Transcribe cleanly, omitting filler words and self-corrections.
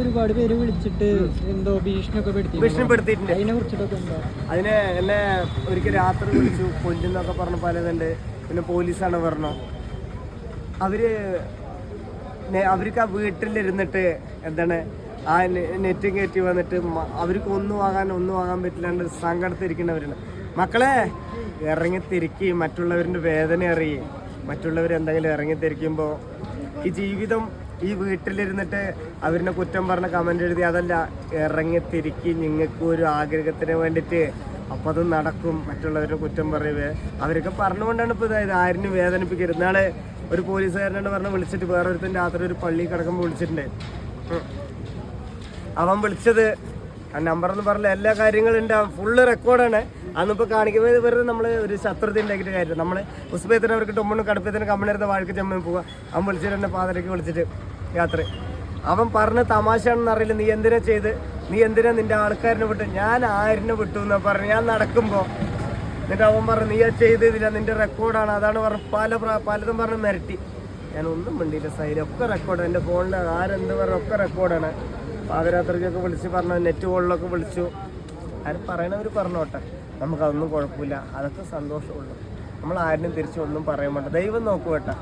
ഒരുപാട് പേര് വിളിച്ചിട്ട് എന്തോ ഭീഷണിപ്പെടുത്തിയിട്ടുണ്ട്. അതിനെ കുറിച്ചിട്ടൊക്കെ എന്താ? അതിനെ എന്നെ ഒരിക്കൽ രാത്രി വിളിച്ചു കൊല്ലുന്നൊക്കെ പറഞ്ഞ പലതുണ്ട്. പിന്നെ പോലീസാണ് പറഞ്ഞു. അവർക്ക് ആ വീട്ടിലിരുന്നിട്ട് എന്താണ് ആ നെറ്റും കയറ്റി വന്നിട്ട് അവർക്ക് ഒന്നും ആകാൻ പറ്റില്ലാണ്ട് സങ്കടത്തിരിക്കുന്നവരുണ്ട്. മക്കളെ ഇറങ്ങിത്തിരിക്കി, മറ്റുള്ളവരുടെ വേദന അറിയി. മറ്റുള്ളവരെന്തെങ്കിലും ഇറങ്ങിത്തിരിക്കുമ്പോൾ ഈ ജീവിതം ഈ വീട്ടിലിരുന്നിട്ട് അവരിനെ കുറ്റം പറഞ്ഞ കമൻ്റ് എഴുതി അതല്ല, ഇറങ്ങിത്തിരിക്കി. നിങ്ങൾക്ക് ഒരു ആഗ്രഹത്തിന് വേണ്ടിയിട്ട് അപ്പം അത് നടക്കും. മറ്റുള്ളവരുടെ കുറ്റം പറയുവേ അവരൊക്കെ പറഞ്ഞുകൊണ്ടാണ് ഇപ്പോൾ ഇതായത് ആരിനും വേദനിപ്പിക്കരുത്. നാളെ ഒരു പോലീസുകാരനോട് പറഞ്ഞ് വിളിച്ചിട്ട് വേറൊരുത്തൻ രാത്രി ഒരു പള്ളി കിടക്കുമ്പോൾ വിളിച്ചിട്ടുണ്ട്. അവൻ വിളിച്ചത് ആ നമ്പറെന്ന് പറഞ്ഞ എല്ലാ കാര്യങ്ങളും ഉണ്ട്. ഫുള്ള് റെക്കോർഡാണ്. അന്നിപ്പോൾ കാണിക്കുന്നത് വെറുതെ നമ്മൾ ഒരു ശത്രുത ഉണ്ടാക്കിയിട്ട് കാര്യം. നമ്മൾ ഉസ്ബേത്തിന് അവർക്ക് ടൊമ്മണ്ണും കടുപ്പത്തിന് കമ്മണിരുന്ന വാഴക്ക് ചെമ്മ പോവുക. അവൻ വിളിച്ചിട്ട് എന്നെ പാതിരയ്ക്ക് വിളിച്ചിട്ട് രാത്രി അവൻ പറഞ്ഞ തമാശയാണെന്ന് അറിയില്ല. നീ എന്തിനാ ചെയ്ത്, നീ എന്തിനാ നിൻ്റെ ആൾക്കാരനെ വിട്ടു? ഞാൻ ആരിനെ വിട്ടു എന്നാ പറഞ്ഞു. ഞാൻ നടക്കുമ്പോൾ എന്നിട്ട് അവൻ പറഞ്ഞു നീ ചെയ്തില്ല, നിൻ്റെ റെക്കോർഡാണ്, അതാണ് പറഞ്ഞു. പലതും പറഞ്ഞ് മിരട്ടി. ഞാനൊന്നും മിണ്ടിയില്ല. ഒക്കെ റെക്കോർഡ്. എൻ്റെ ഫോണിൽ ആരെന്ത് പറഞ്ഞു ഒക്കെ റെക്കോർഡാണ്. പാതിരാത്രിക്കൊക്കെ വിളിച്ച് പറഞ്ഞു, നെറ്റ് കോളിലൊക്കെ വിളിച്ചു. ആരും പറയണവർ പറഞ്ഞോട്ടെ, നമുക്കതൊന്നും കുഴപ്പമില്ല. അതൊക്കെ സന്തോഷമുള്ളൂ. നമ്മൾ ആരിനും തിരിച്ചൊന്നും പറയാൻ വേണ്ട. ദൈവം നോക്കുവേട്ടാ.